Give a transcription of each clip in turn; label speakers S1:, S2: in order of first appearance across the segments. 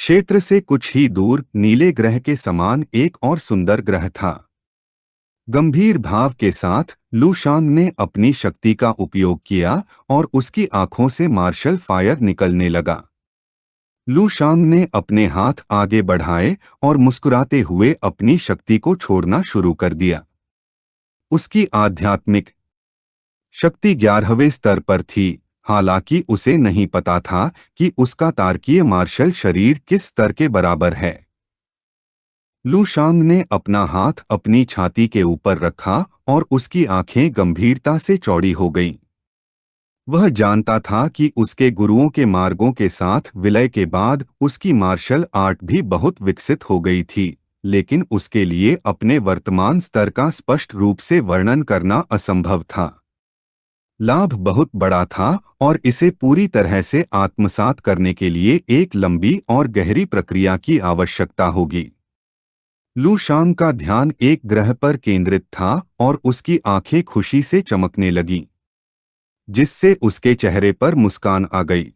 S1: क्षेत्र से कुछ ही दूर नीले ग्रह के समान एक और सुंदर ग्रह था। गंभीर भाव के साथ लू शांग ने अपनी शक्ति का उपयोग किया और उसकी आंखों से मार्शल फायर निकलने लगा। लू शांग ने अपने हाथ आगे बढ़ाए और मुस्कुराते हुए अपनी शक्ति को छोड़ना शुरू कर दिया। उसकी आध्यात्मिक शक्ति 11वें स्तर पर थी, हालांकि उसे नहीं पता था कि उसका तारकीय मार्शल शरीर किस स्तर के बराबर है। लू शांग ने अपना हाथ अपनी छाती के ऊपर रखा और उसकी आंखें गंभीरता से चौड़ी हो गईं। वह जानता था कि उसके गुरुओं के मार्गों के साथ विलय के बाद उसकी मार्शल आर्ट भी बहुत विकसित हो गई थी, लेकिन उसके लिए अपने वर्तमान स्तर का स्पष्ट रूप से वर्णन करना असंभव था। लाभ बहुत बड़ा था और इसे पूरी तरह से आत्मसात करने के लिए एक लंबी और गहरी प्रक्रिया की आवश्यकता होगी। लू शांग का ध्यान एक ग्रह पर केंद्रित था और उसकी आंखें खुशी से चमकने लगीं, जिससे उसके चेहरे पर मुस्कान आ गई।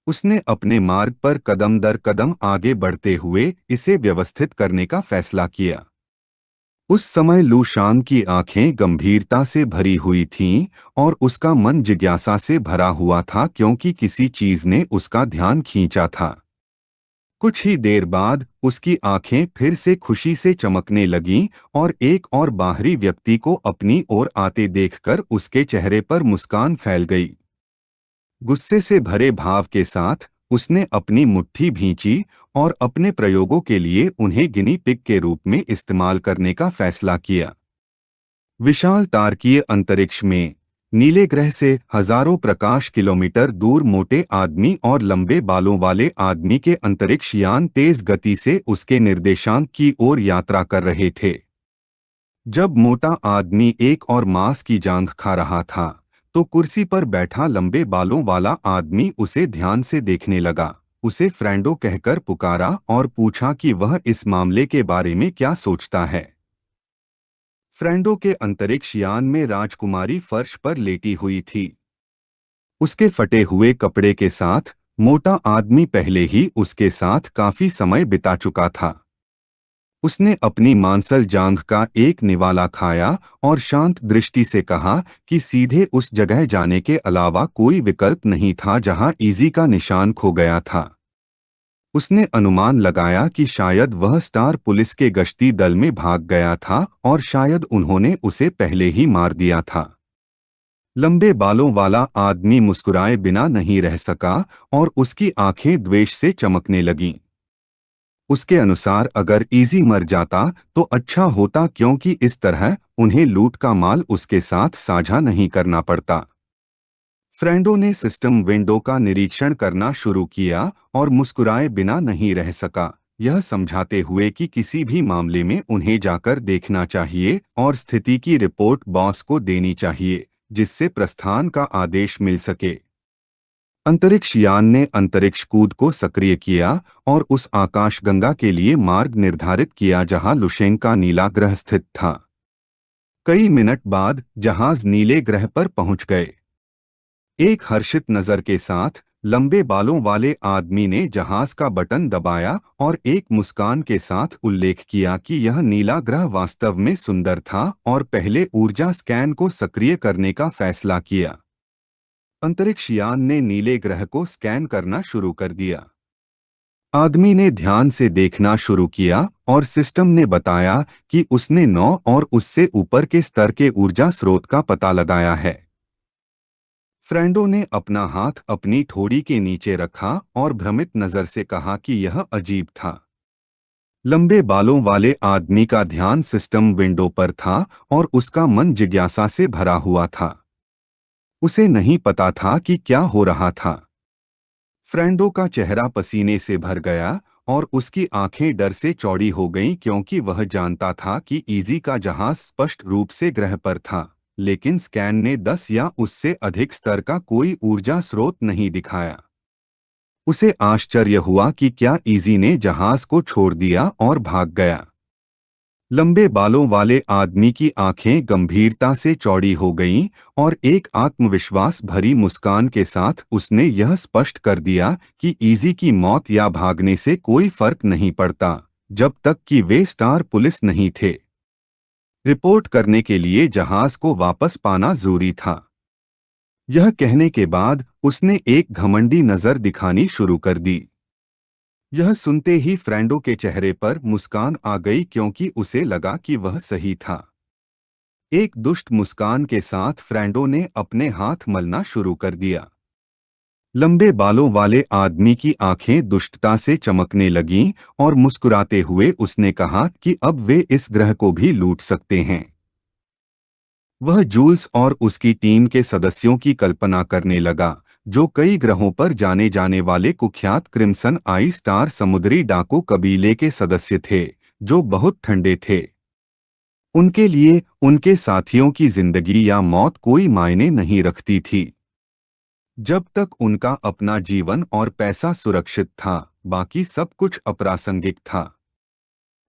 S1: उसने अपने मार्ग पर कदम दर कदम आगे बढ़ते हुए इसे व्यवस्थित करने का फैसला किया। उस समय लू शांग की आंखें गंभीरता से भरी हुई थीं और उसका मन जिज्ञासा से भरा हुआ था, क्योंकि किसी चीज ने उसका ध्यान खींचा था। कुछ ही देर बाद उसकी आंखें फिर से खुशी से चमकने लगीं और एक और बाहरी व्यक्ति को अपनी ओर आते देखकर उसके चेहरे पर मुस्कान फैल गई। गुस्से से भरे भाव के साथ उसने अपनी मुट्ठी भींची और अपने प्रयोगों के लिए उन्हें गिनी पिग के रूप में इस्तेमाल करने का फैसला किया। विशाल तारकीय अंतरिक्ष में नीले ग्रह से हजारों प्रकाश किलोमीटर दूर मोटे आदमी और लंबे बालों वाले आदमी के अंतरिक्ष यान तेज गति से उसके निर्देशांक की ओर यात्रा कर रहे थे। जब मोटा आदमी एक और मांस की जांघ खा रहा था, तो कुर्सी पर बैठा लंबे बालों वाला आदमी उसे ध्यान से देखने लगा। उसे फ्रेंडो कहकर पुकारा और पूछा कि वह इस मामले के बारे में क्या सोचता है। फ्रेंडो के अंतरिक्ष यान में राजकुमारी फर्श पर लेटी हुई थी। उसके फटे हुए कपड़े के साथ मोटा आदमी पहले ही उसके साथ काफी समय बिता चुका था। उसने अपनी मांसल जांघ का एक निवाला खाया और शांत दृष्टि से कहा कि सीधे उस जगह जाने के अलावा कोई विकल्प नहीं था जहां इजी का निशान खो गया था। उसने अनुमान लगाया कि शायद वह स्टार पुलिस के गश्ती दल में भाग गया था और शायद उन्होंने उसे पहले ही मार दिया था। लंबे बालों वाला आदमी मुस्कुराए बिना नहीं रह सका और उसकी आंखें द्वेष से चमकने लगीं। उसके अनुसार अगर इजी मर जाता तो अच्छा होता, क्योंकि इस तरह उन्हें लूट का माल उसके साथ साझा नहीं करना पड़ता। फ्रेंडो ने सिस्टम विंडो का निरीक्षण करना शुरू किया और मुस्कुराए बिना नहीं रह सका, यह समझाते हुए कि किसी भी मामले में उन्हें जाकर देखना चाहिए और स्थिति की रिपोर्ट बॉस को देनी चाहिए, जिससे प्रस्थान का आदेश मिल सके। अंतरिक्ष यान ने अंतरिक्ष कूद को सक्रिय किया और उस आकाशगंगा के लिए मार्ग निर्धारित किया जहां लुशेंग का नीला ग्रह स्थित था। कई मिनट बाद जहाज नीले ग्रह पर पहुंच गए। एक हर्षित नजर के साथ लंबे बालों वाले आदमी ने जहाज का बटन दबाया और एक मुस्कान के साथ उल्लेख किया कि यह नीला ग्रह वास्तव में सुंदर था और पहले ऊर्जा स्कैन को सक्रिय करने का फैसला किया। अंतरिक्ष यान ने नीले ग्रह को स्कैन करना शुरू कर दिया। आदमी ने ध्यान से देखना शुरू किया और सिस्टम ने बताया कि उसने 9 और उससे ऊपर के स्तर के ऊर्जा स्रोत का पता लगाया है। फ्रेंडो ने अपना हाथ अपनी ठोड़ी के नीचे रखा और भ्रमित नजर से कहा कि यह अजीब था। लंबे बालों वाले आदमी का ध्यान सिस्टम विंडो पर था और उसका मन जिज्ञासा से भरा हुआ था। उसे नहीं पता था कि क्या हो रहा था। फ्रेंडो का चेहरा पसीने से भर गया और उसकी आंखें डर से चौड़ी हो गईं, क्योंकि वह जानता था कि इजी का जहाज स्पष्ट रूप से ग्रह पर था, लेकिन स्कैन ने 10 या उससे अधिक स्तर का कोई ऊर्जा स्रोत नहीं दिखाया। उसे आश्चर्य हुआ कि क्या इजी ने जहाज को छोड़ दिया और भाग गया। लंबे बालों वाले आदमी की आंखें गंभीरता से चौड़ी हो गईं और एक आत्मविश्वास भरी मुस्कान के साथ उसने यह स्पष्ट कर दिया कि इजी की मौत या भागने से कोई फर्क नहीं पड़ता, जब तक कि वे स्टार पुलिस नहीं थे। रिपोर्ट करने के लिए जहाज को वापस पाना जरूरी था। यह कहने के बाद उसने एक घमंडी नजर दिखानी शुरू कर दी। यह सुनते ही फ्रेंडो के चेहरे पर मुस्कान आ गई क्योंकि उसे लगा कि वह सही था। एक दुष्ट मुस्कान के साथ फ्रेंडो ने अपने हाथ मलना शुरू कर दिया। लंबे बालों वाले आदमी की आंखें दुष्टता से चमकने लगीं और मुस्कुराते हुए उसने कहा कि अब वे इस ग्रह को भी लूट सकते हैं। वह जूल्स और उसकी टीम के सदस्यों की कल्पना करने लगा, जो कई ग्रहों पर जाने जाने वाले कुख्यात क्रिम्सन आई स्टार समुद्री डाकू कबीले के सदस्य थे, जो बहुत ठंडे थे। उनके लिए उनके साथियों की जिंदगी या मौत कोई मायने नहीं रखती थी। जब तक उनका अपना जीवन और पैसा सुरक्षित था, बाकी सब कुछ अप्रासंगिक था।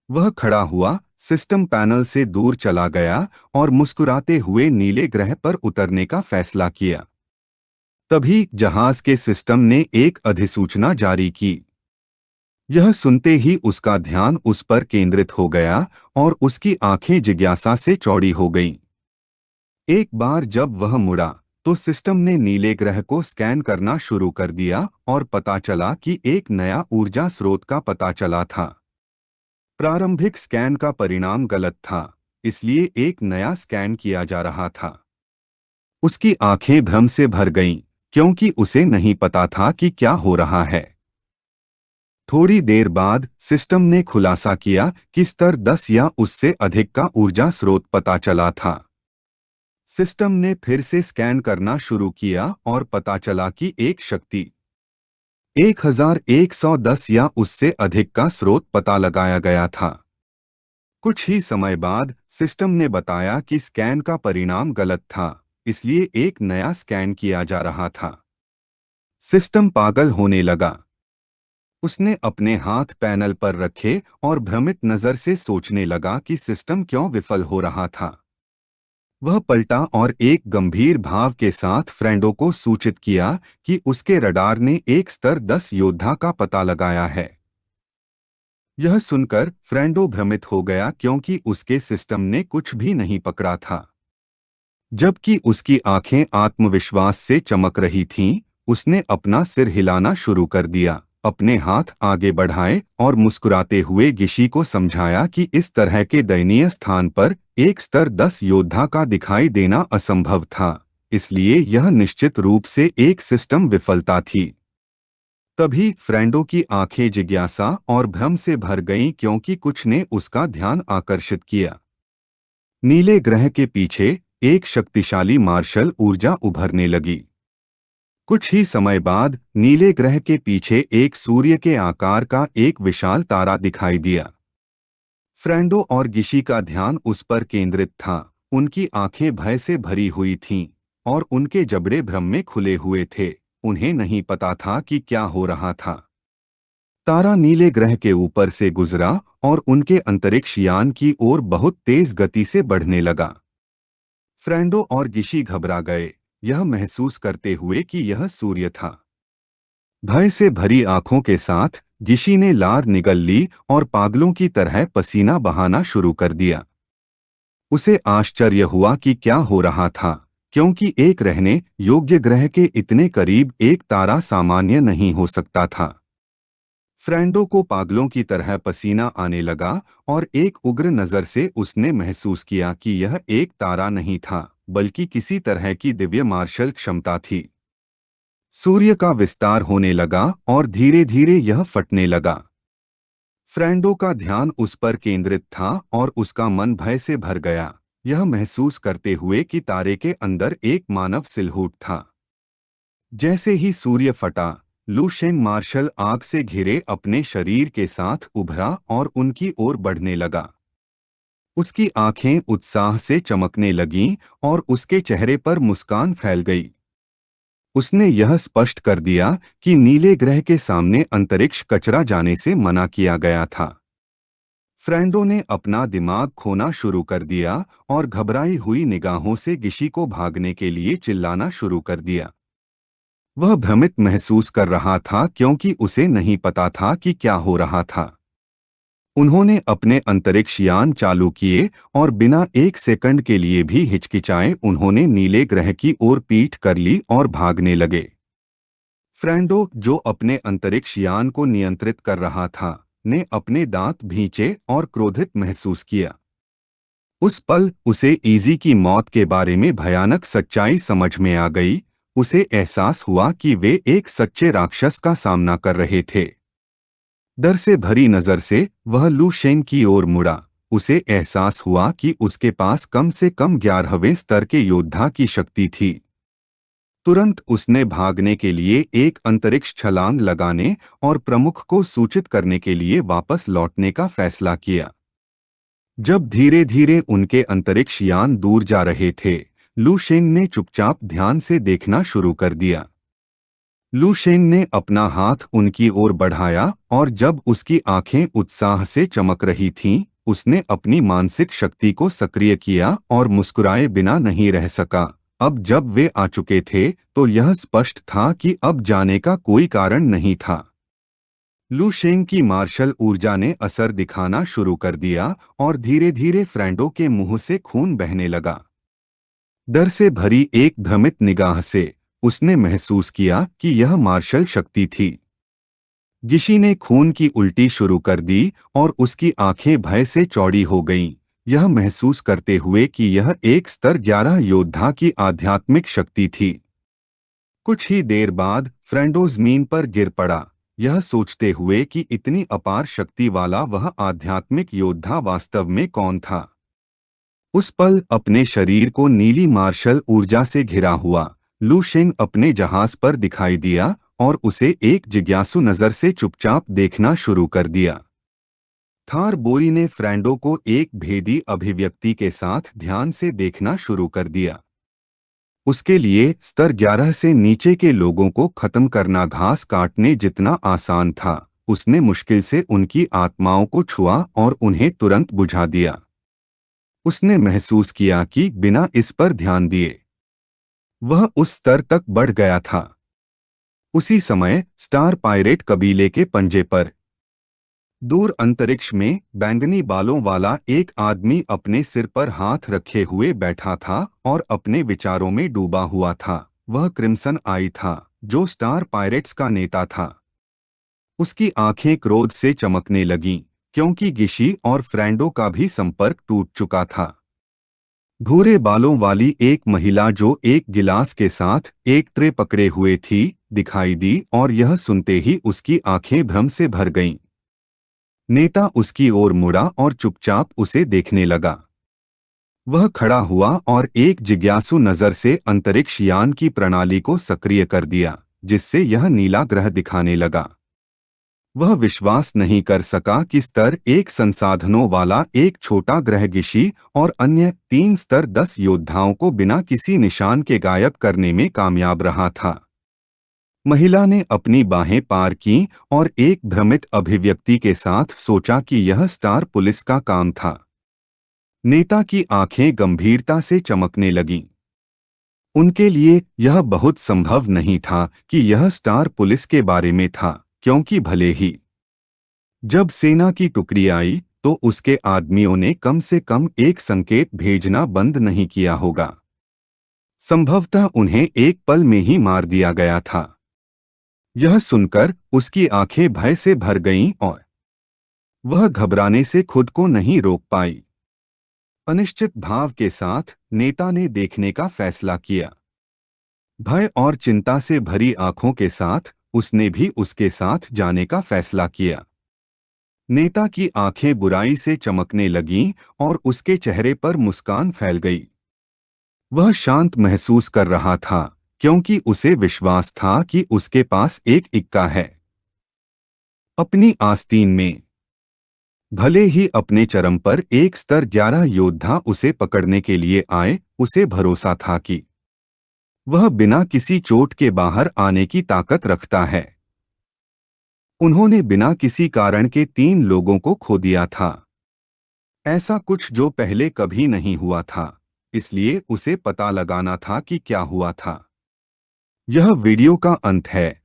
S1: वह खड़ा हुआ, सिस्टम पैनल से दूर चला गया और मुस्कुराते हुए नीले ग्रह पर उतरने का फैसला किया। तभी जहाज के सिस्टम ने एक अधिसूचना जारी की। यह सुनते ही उसका ध्यान उस पर केंद्रित हो गया और उसकी आंखें जिज्ञासा से चौड़ी हो गईं। एक बार जब वह मुड़ा, तो सिस्टम ने नीले ग्रह को स्कैन करना शुरू कर दिया और पता चला कि एक नया ऊर्जा स्रोत का पता चला था। प्रारंभिक स्कैन का परिणाम गलत था, इसलिए एक नया स्कैन किया जा रहा था। उसकी आंखें भ्रम से भर गईं, क्योंकि उसे नहीं पता था कि क्या हो रहा है। थोड़ी देर बाद सिस्टम ने खुलासा किया कि स्तर 10 या उससे अधिक का ऊर्जा स्रोत पता चला था। सिस्टम ने फिर से स्कैन करना शुरू किया और पता चला कि एक शक्ति 1110 या उससे अधिक का स्रोत पता लगाया गया था। कुछ ही समय बाद सिस्टम ने बताया कि स्कैन का परिणाम गलत था, इसलिए एक नया स्कैन किया जा रहा था। सिस्टम पागल होने लगा। उसने अपने हाथ पैनल पर रखे और भ्रमित नजर से सोचने लगा कि सिस्टम क्यों विफल हो रहा था। वह पलटा और एक गंभीर भाव के साथ फ्रेंडो को सूचित किया कि उसके रडार ने एक स्तर 10 योद्धा का पता लगाया है। यह सुनकर फ्रेंडो भ्रमित हो गया क्योंकि उसके सिस्टम ने कुछ भी नहीं पकड़ा था। जबकि उसकी आंखें आत्मविश्वास से चमक रही थीं, उसने अपना सिर हिलाना शुरू कर दिया, अपने हाथ आगे बढ़ाए और मुस्कुराते हुए गिशी को समझाया कि इस तरह के दयनीय स्थान पर एक स्तर 10 योद्धा का दिखाई देना असंभव था, इसलिए यह निश्चित रूप से एक सिस्टम विफलता थी। तभी फ्रेंडो की आंखें जिज्ञासा और भ्रम से भर गईं क्योंकि कुछ ने उसका ध्यान आकर्षित किया। नीले ग्रह के पीछे एक शक्तिशाली मार्शल ऊर्जा उभरने लगी। कुछ ही समय बाद नीले ग्रह के पीछे एक सूर्य के आकार का एक विशाल तारा दिखाई दिया। फ्रेंडो और गिशी का ध्यान उस पर केंद्रित था। उनकी आंखें भय से भरी हुई थीं और उनके जबड़े भ्रम में खुले हुए थे। उन्हें नहीं पता था कि क्या हो रहा था। तारा नीले ग्रह के ऊपर से गुजरा और उनके अंतरिक्ष यान की ओर बहुत तेज गति से बढ़ने लगा। फ्रेंडो और गिशी घबरा गए, यह महसूस करते हुए कि यह सूर्य था। भय से भरी आंखों के साथ गिशी ने लार निगल ली और पागलों की तरह पसीना बहाना शुरू कर दिया। उसे आश्चर्य हुआ कि क्या हो रहा था, क्योंकि एक रहने योग्य ग्रह के इतने करीब एक तारा सामान्य नहीं हो सकता था। फ्रेंडो को पागलों की तरह पसीना आने लगा और एक उग्र नजर से उसने महसूस किया कि यह एक तारा नहीं था, बल्कि किसी तरह की दिव्य मार्शल क्षमता थी। सूर्य का विस्तार होने लगा और धीरे धीरे यह फटने लगा। फ्रेंडो का ध्यान उस पर केंद्रित था और उसका मन भय से भर गया, यह महसूस करते हुए कि तारे के अंदर एक मानव सिलहूट था। जैसे ही सूर्य फटा, लू शेंग मार्शल आग से घिरे अपने शरीर के साथ उभरा और उनकी ओर बढ़ने लगा। उसकी आंखें उत्साह से चमकने लगीं और उसके चेहरे पर मुस्कान फैल गई। उसने यह स्पष्ट कर दिया कि नीले ग्रह के सामने अंतरिक्ष कचरा जाने से मना किया गया था। फ्रेंडो ने अपना दिमाग खोना शुरू कर दिया और घबराई हुई निगाहों से गिशी को भागने के लिए चिल्लाना शुरू कर दिया। वह भ्रमित महसूस कर रहा था क्योंकि उसे नहीं पता था कि क्या हो रहा था। उन्होंने अपने अंतरिक्ष यान चालू किए और बिना एक सेकंड के लिए भी हिचकिचाए उन्होंने नीले ग्रह की ओर पीठ कर ली और भागने लगे। फ्रेंडो, जो अपने अंतरिक्ष यान को नियंत्रित कर रहा था, ने अपने दांत भींचे और क्रोधित महसूस किया। उस पल उसे इजी की मौत के बारे में भयानक सच्चाई समझ में आ गई। उसे एहसास हुआ कि वे एक सच्चे राक्षस का सामना कर रहे थे। डर से भरी नजर से वह लू शेंग की ओर मुड़ा। उसे एहसास हुआ कि उसके पास कम से कम 11वें स्तर के योद्धा की शक्ति थी। तुरंत उसने भागने के लिए एक अंतरिक्ष छलांग लगाने और प्रमुख को सूचित करने के लिए वापस लौटने का फैसला किया। जब धीरे धीरे उनके अंतरिक्ष यान दूर जा रहे थे, लू शेंग ने चुपचाप ध्यान से देखना शुरू कर दिया। लू शेंग ने अपना हाथ उनकी ओर बढ़ाया और जब उसकी आंखें उत्साह से चमक रही थीं, उसने अपनी मानसिक शक्ति को सक्रिय किया और मुस्कुराए बिना नहीं रह सका। अब जब वे आ चुके थे तो यह स्पष्ट था कि अब जाने का कोई कारण नहीं था। लू शेंग की मार्शल ऊर्जा ने असर दिखाना शुरू कर दिया और धीरे धीरे फ्रेंडो के मुंह से खून बहने लगा। डर से भरी एक भ्रमित निगाह से उसने महसूस किया कि यह मार्शल शक्ति थी। गिशी ने खून की उल्टी शुरू कर दी और उसकी आंखें भय से चौड़ी हो गईं, यह महसूस करते हुए कि यह एक स्तर 11 योद्धा की आध्यात्मिक शक्ति थी। कुछ ही देर बाद फ्रेंडो जमीन पर गिर पड़ा, यह सोचते हुए कि इतनी अपार शक्ति वाला वह आध्यात्मिक योद्धा वास्तव में कौन था। उस पल अपने शरीर को नीली मार्शल ऊर्जा से घिरा हुआ लू शेंग अपने जहाज पर दिखाई दिया और उसे एक जिज्ञासु नजर से चुपचाप देखना शुरू कर दिया। थार बोई ने फ्रेंडो को एक भेदी अभिव्यक्ति के साथ ध्यान से देखना शुरू कर दिया। उसके लिए स्तर 11 से नीचे के लोगों को खत्म करना घास काटने जितना आसान था। उसने मुश्किल से उनकी आत्माओं को छुआ और उन्हें तुरंत बुझा दिया। उसने महसूस किया कि बिना इस पर ध्यान दिए वह उस स्तर तक बढ़ गया था। उसी समय स्टार पायरेट कबीले के पंजे पर दूर अंतरिक्ष में बैंगनी बालों वाला एक आदमी अपने सिर पर हाथ रखे हुए बैठा था और अपने विचारों में डूबा हुआ था। वह क्रिम्सन आई था, जो स्टार पायरेट्स का नेता था। उसकी आंखें क्रोध से चमकने लगीं, क्योंकि गिशी और फ्रेंडो का भी संपर्क टूट चुका था। भूरे बालों वाली एक महिला जो एक गिलास के साथ एक ट्रे पकड़े हुए थी, दिखाई दी और यह सुनते ही उसकी आंखें भ्रम से भर गईं। नेता उसकी ओर मुड़ा और चुपचाप उसे देखने लगा। वह खड़ा हुआ और एक जिज्ञासु नजर से अंतरिक्ष यान की प्रणाली को सक्रिय कर दिया, जिससे यह नीला ग्रह दिखाने लगा। वह विश्वास नहीं कर सका कि स्तर 1 संसाधनों वाला एक छोटा ग्रह गिशी और अन्य 3 स्तर 10 योद्धाओं को बिना किसी निशान के गायब करने में कामयाब रहा था। महिला ने अपनी बाहें पार की और एक भ्रमित अभिव्यक्ति के साथ सोचा कि यह स्टार पुलिस का काम था। नेता की आंखें गंभीरता से चमकने लगीं। उनके लिए यह बहुत संभव नहीं था कि यह स्टार पुलिस के बारे में था, क्योंकि भले ही जब सेना की टुकड़ी आई तो उसके आदमियों ने कम से कम एक संकेत भेजना बंद नहीं किया होगा। संभवतः उन्हें एक पल में ही मार दिया गया था। यह सुनकर उसकी आंखें भय से भर गईं और वह घबराने से खुद को नहीं रोक पाई। अनिश्चित भाव के साथ नेता ने देखने का फैसला किया। भय और चिंता से भरी आंखों के साथ उसने भी उसके साथ जाने का फैसला किया। नेता की आंखें बुराई से चमकने लगीं और उसके चेहरे पर मुस्कान फैल गई। वह शांत महसूस कर रहा था, क्योंकि उसे विश्वास था कि उसके पास एक इक्का है। अपनी आस्तीन में भले ही अपने चरम पर एक स्तर 11 योद्धा उसे पकड़ने के लिए आए, उसे भरोसा था कि वह बिना किसी चोट के बाहर आने की ताकत रखता है। उन्होंने बिना किसी कारण के 3 लोगों को खो दिया था। ऐसा कुछ जो पहले कभी नहीं हुआ था, इसलिए उसे पता लगाना था कि क्या हुआ था। यह वीडियो का अंत है।